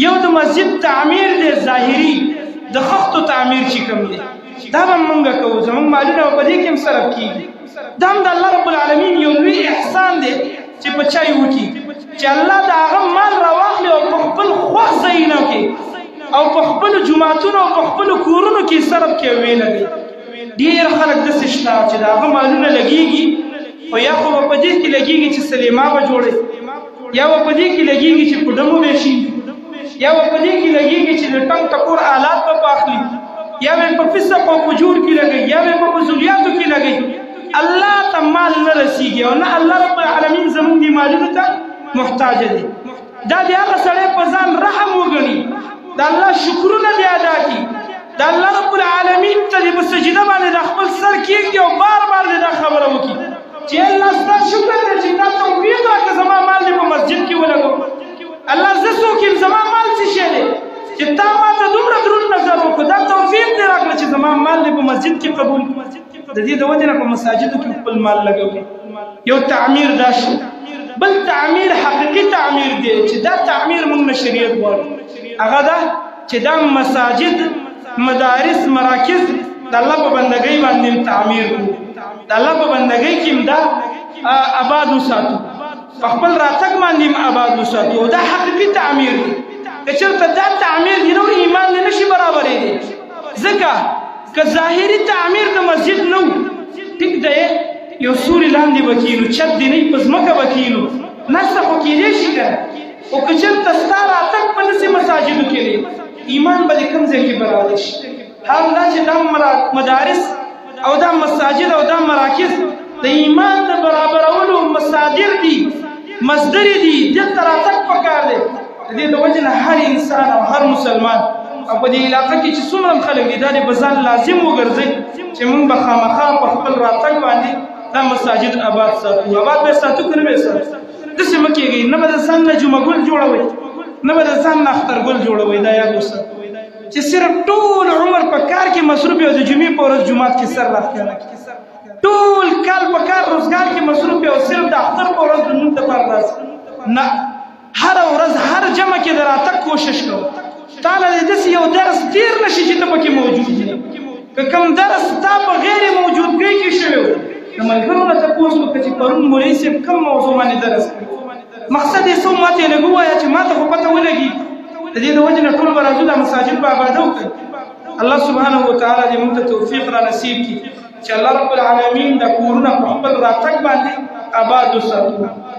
یو د مسجد تعمیر دی ظاهري د خښتو تعمیر چې کوم دی دا به موږ کوو زموږ مالونه به په دې کې هم صرف کېږي دا هم د الله رب العالمین یو لوی احسان دی چې په چا یې وکړي چې الله د هغه مال راواخلي او په خپل خوښ ځایونو کې او په خپلو جوماتونو او په خپلو کورونو کې صرف کې ویې لګوي ډېر خلک داسې شته چې د هغه مالونه لګېږي خو یا خو به په دې کې لګېږي چې سلیما به جوړوي یا به په دې کې لګېږي چې پډمو به شي یا به په دې کې لګېږي چې د ټنګ ټکور آلات به پاخلي یا به په فسق او فجور کې لګوي یا به په فضولیاتو کې لګوي الله ته مال نه رسېږي او نه الله رب العالمین زموږ دې مالونو ته محتاج دی دا د هغه سړی په ځان رحم وګڼي د الله شکرونه دې ادا کړي د الله رب العالمین ته دې په سجده باندې د خپل سر کېږدي او بار بار دې دا خبره وکړي چې الله ستا شکر دی چې تا توفیق راکړه زما مال دې په مسجد کې ولګوم الله زه څوک یم زما مال څه شی دی چې تا ما ته دومره دروند نظر وکړو دا توفیق دې راکړه چې زما مال دې په مسجد کې قبول د دې د وجې نه په مساجدو کې خپل مال لګوي یو تعمیر دا شو بل تعمیر حقیقي تعمیر دی چې دا تعمیر موږ نه شریعت غواړي هغه دا چې دا مساجد مدارس مراکز د الله په بندګۍ باندې تعمیر وو د الله په بندګۍ کې دا آباد وساتو په خپل راتګ باندې آباد وساتو دا حقیقي تعمیر دی که چېرته دا تعمیر دی نو ایمان دی نشي برابرېدی ځکه که ظاهري تعمیر د مسجد نه و ټیک دی یو سوري لاندې به کښېنو چت دې نه وي په ځمکه به کښېنو نسته خو کېدی شي که خو که چېرته ستا راتګ په داسې مساجدو کې دی ایمان به دې کوم ځای کې برابر شي همدا چې دا مدارس او دا مساجد او دا مراکز د ایمان د برابرولو مصادر دي مصدر دي دلته راتګ پکار دی د دې د وجې نه هر انسان او هر مسلمان او په دې علاقه کې چې څومره خلک دي دا د بزان لازم وګرځي چې موږ به خامخا په خپل راتګ باندې دا مساجد آباد ساتو آباد به ساتو که نه به ساتو داسې مه کېږئ نه به د ځان نه جمعه ګل جوړوئ نه به د ځان نه اختر ګل جوړوئ دا یاد وساتئ چې صرف ټول عمر په کار کې مصروف یو د جمعې په ورځ جومات کې سر راښکاره کړي ټول کال په کار روزګار کې مصروف یو صرف د اختر په ورځ لمونځ دپاره راسي نه هره ورځ هر جمعه کې د راتګ کوشش کوو تا نه داسې یو درس تېر نه شي چې ته پکې موجود وي که کوم درس تا په غیر موجودګۍ کې شوی و د ملګرو نه تپوس وکړه چې پرون مولوي صاحب کوم موضوع باندې درس کوي مقصد یې څه ما ته یې لږ ووایه چې ما ته خو پته ولګي د دې د وجې نه ټول به راځو دا مساجد به آباده وکړي الله سبحانه وتعالی دې موږ ته توفیق را نصیب کړي چې الله رب العالمین دا کورونه په خپل راتګ باندې آباد وساتو